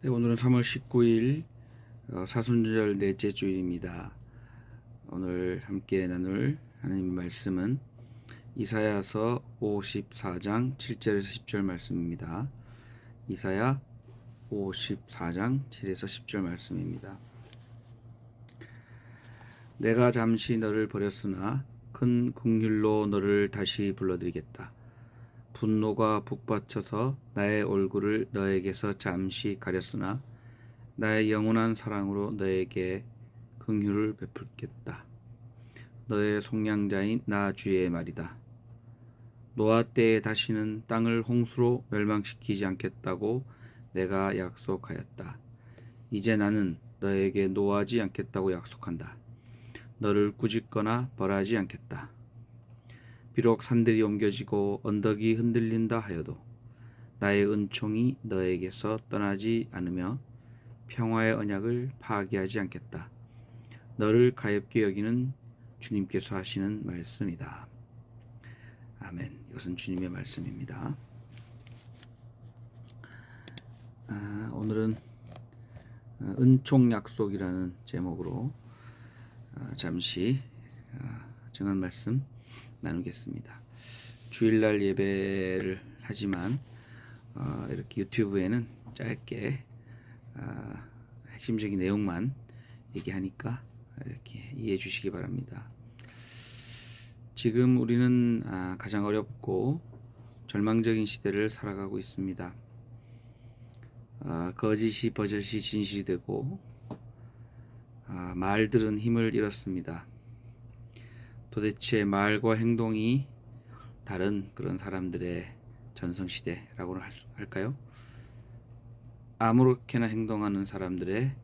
네, 오늘은 3월 19일 사순절 넷째 주일입니다. 오늘 함께 나눌 하나님의 말씀은 이사야서 54장 7절에서 10절 말씀입니다. 이사야 54장 7에서 10절 말씀입니다. 내가 잠시 너를 버렸으나 큰 긍휼로 너를 다시 불러들이겠다. 분노가 북받쳐서 나의 얼굴을 너에게서 잠시 가렸으나 나의 영원한 사랑으로 너에게 긍휼을 베풀겠다. 너의 속량자인 나 주의 말이다. 노아 때에 다시는 땅을 홍수로 멸망시키지 않겠다고 내가 약속하였다. 이제 나는 너에게 노하지 않겠다고 약속한다. 너를 꾸짖거나 벌하지 않겠다. 비록 산들이 옮겨지고 언덕이 흔들린다 하여도 나의 은총이 너에게서 떠나지 않으며 평화의 언약을 파괴하지 않겠다. 너를 가엾게 여기는 주님께서 하시는 말씀이다. 아멘. 이것은 주님의 말씀입니다. 오늘은 은총 약속이라는 제목으로 잠시 정한 말씀 나누겠습니다. 주일날 예배를 하지만 이렇게 유튜브에는 짧게 핵심적인 내용만 얘기하니까 이렇게 이해해 주시기 바랍니다. 지금 우리는 가장 어렵고 절망적인 시대를 살아가고 있습니다. 거짓이 버젓이 진실이 되고 말들은 힘을 잃었습니다. 도대체 말과 행동이 다른 그런 사람들의 전성시대라고 할까요? 아무렇게나 행동하는 사람들의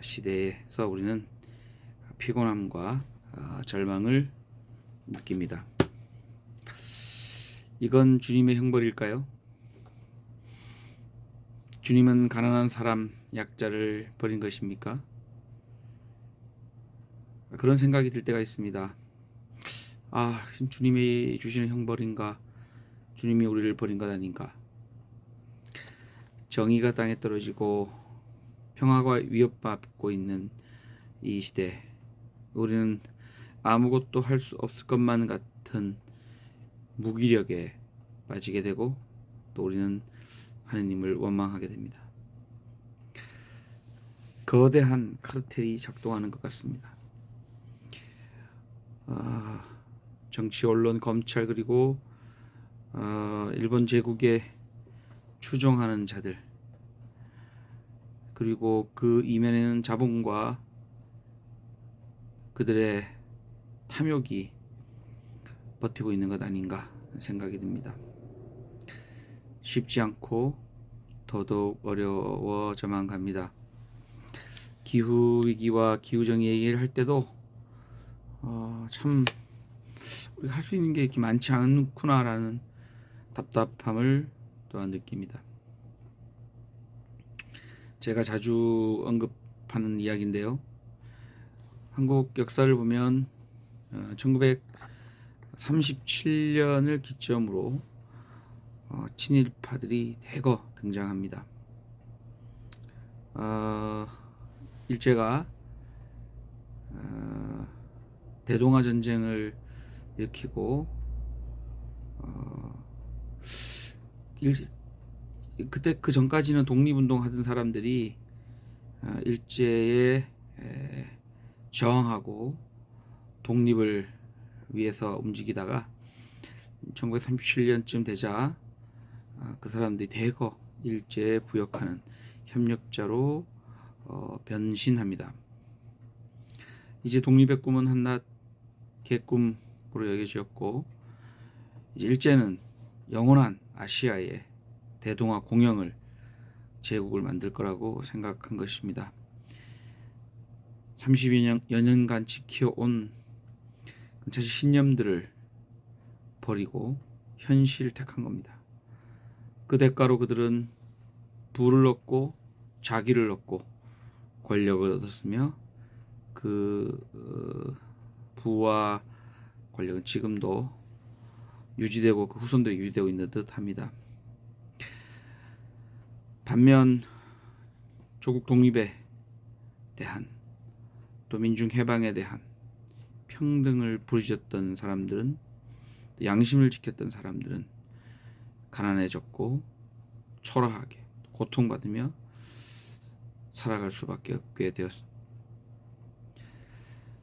시대에서 우리는 피곤함과 절망을 느낍니다. 이건 주님의 형벌일까요? 주님은 가난한 사람, 약자를 버린 것입니까? 그런 생각이 들 때가 있습니다. 주님이 주시는 형벌인가? 주님이 우리를 버린 것 아닌가? 정의가 땅에 떨어지고 평화가 위협받고 있는 이 시대, 우리는 아무것도 할 수 없을 것만 같은 무기력에 빠지게 되고 또 우리는 하느님을 원망하게 됩니다. 거대한 카르텔이 작동하는 것 같습니다. 정치, 언론, 검찰 그리고 일본 제국에 추종하는 자들, 그리고 그 이면에는 자본과 그들의 탐욕이 버티고 있는 것 아닌가 생각이 듭니다. 쉽지 않고 더더욱 어려워져만 갑니다. 기후위기와 기후정의 얘기를 할 때도 참 우리가 할 수 있는 게 이렇게 많지 않구나라는 답답함을 또한 느낍니다. 제가 자주 언급하는 이야기인데요. 한국 역사를 보면 1937년을 기점으로 친일파들이 대거 등장합니다. 일제가 대동아 전쟁을 일으키고 그때 그 전까지는 독립운동 하던 사람들이 일제에 저항하고 독립을 위해서 움직이다가 1937년쯤 되자 그 사람들이 대거 일제에 부역하는 협력자로 변신합니다. 이제 독립의 꿈은 한낱 개꿈으로 여겨졌고 이제 일제는 영원한 아시아의 대동아 공영을 제국을 만들 거라고 생각한 것입니다. 30여 년간 지켜온 자신 신념들을 버리고 현실을 택한 겁니다. 그 대가로 그들은 부를 얻고 자기를 얻고 권력을 얻었으며 그 부와 권력은 지금도 유지되고 그 후손들이 유지되고 있는 듯합니다. 반면 조국 독립에 대한 또 민중 해방에 대한 평등을 부르짖었던 사람들은, 양심을 지켰던 사람들은 가난해졌고 초라하게 고통받으며 살아갈 수밖에 없게 되었습니다.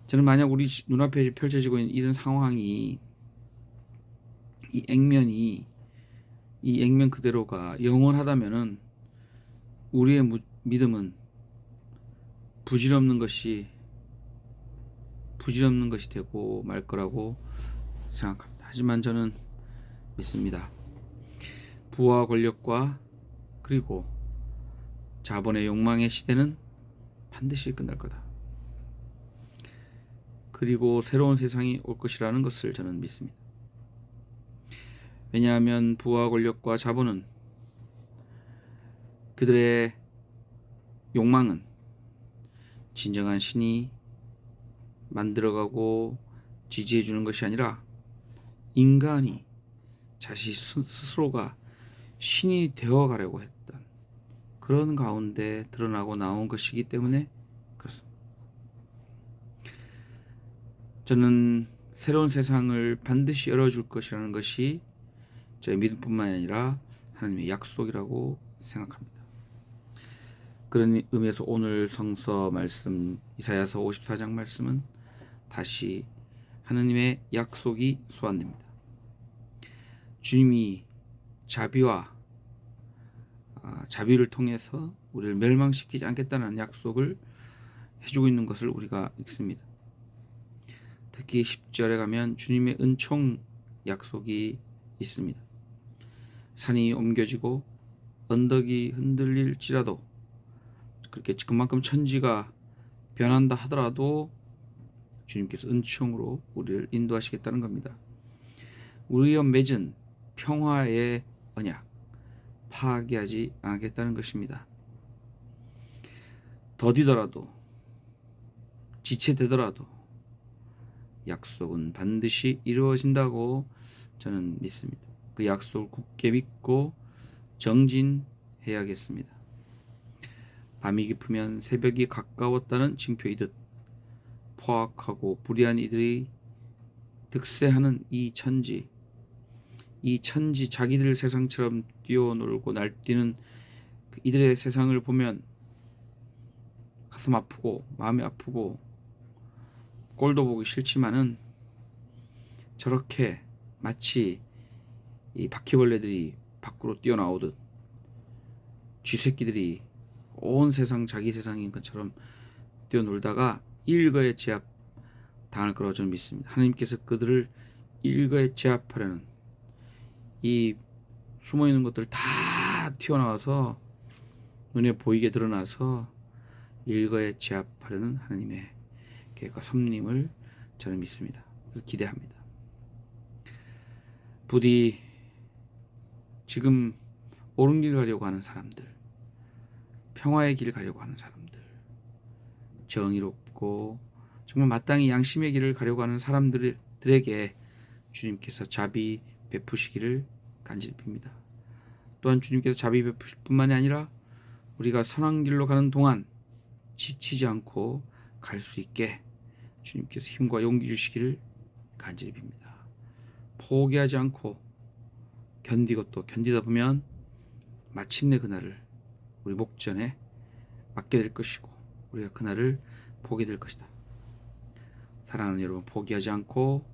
저는 만약 우리 눈앞에 펼쳐지고 있는 이런 상황이, 이 액면 그대로가 영원하다면은 우리의 믿음은 부질없는 것이 되고 말 거라고 생각합니다. 하지만 저는 믿습니다. 부와 권력과 그리고 자본의 욕망의 시대는 반드시 끝날 거다. 그리고 새로운 세상이 올 것이라는 것을 저는 믿습니다. 왜냐하면 부와 권력과 자본은, 그들의 욕망은 진정한 신이 만들어가고 지지해 주는 것이 아니라 인간이 자신 스스로가 신이 되어가려고 했던 그런 가운데 드러나고 나온 것이기 때문에 그렇습니다. 저는 새로운 세상을 반드시 열어줄 것이라는 것이 저의 믿음뿐만 아니라 하나님의 약속이라고 생각합니다. 그런 의미에서 오늘 성서 말씀, 이사야서 54장 말씀은 다시 하나님의 약속이 소환됩니다. 주님이 자비를 통해서 우리를 멸망시키지 않겠다는 약속을 해주고 있는 것을 우리가 읽습니다. 특히 10절에 가면 주님의 은총 약속이 있습니다. 산이 옮겨지고 언덕이 흔들릴지라도, 그렇게 그만큼 천지가 변한다 하더라도 주님께서 은총으로 우리를 인도하시겠다는 겁니다. 우리와 맺은 평화의 언약 파괴하지 않겠다는 것입니다. 더디더라도, 지체되더라도 약속은 반드시 이루어진다고 저는 믿습니다. 그 약속을 굳게 믿고 정진해야겠습니다. 밤이 깊으면 새벽이 가까웠다는 징표이듯 포악하고 불의한 이들이 득세하는 이 천지 자기들 세상처럼 뛰어놀고 날뛰는 이들의 세상을 보면 가슴 아프고 마음이 아프고 꼴도 보기 싫지만은, 저렇게 마치 이 바퀴벌레들이 밖으로 뛰어나오듯 쥐새끼들이 온 세상 자기 세상인 것처럼 뛰어놀다가 일거에 제압 당할 거라고 저는 믿습니다. 하나님께서 그들을 일거에 제압하려는, 이 숨어있는 것들 다 튀어나와서 눈에 보이게 드러나서 일거에 제압하려는 하나님의 계획과 섭림을 저는 믿습니다. 기대합니다. 부디 지금 옳은 길 가려고 하는 사람들, 평화의 길 가려고 하는 사람들, 정의롭고 정말 마땅히 양심의 길을 가려고 하는 사람들에게 주님께서 자비 베푸시기를 간절히 빕니다. 또한 주님께서 자비 베푸실 뿐만이 아니라 우리가 선한 길로 가는 동안 지치지 않고 갈 수 있게 주님께서 힘과 용기 주시기를 간절히 빕니다. 포기하지 않고 견디고 또 견디다 보면 마침내 그날을 우리 목전에 맞게 될 것이고 우리가 그날을 보게 될 것이다. 사랑하는 여러분, 포기하지 않고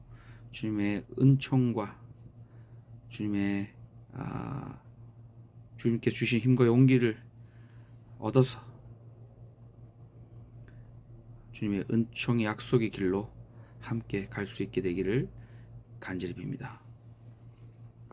주님의 은총과 주님께 주신 힘과 용기를 얻어서 주님의 은총의 약속의 길로 함께 갈 수 있게 되기를 간절히 빕니다.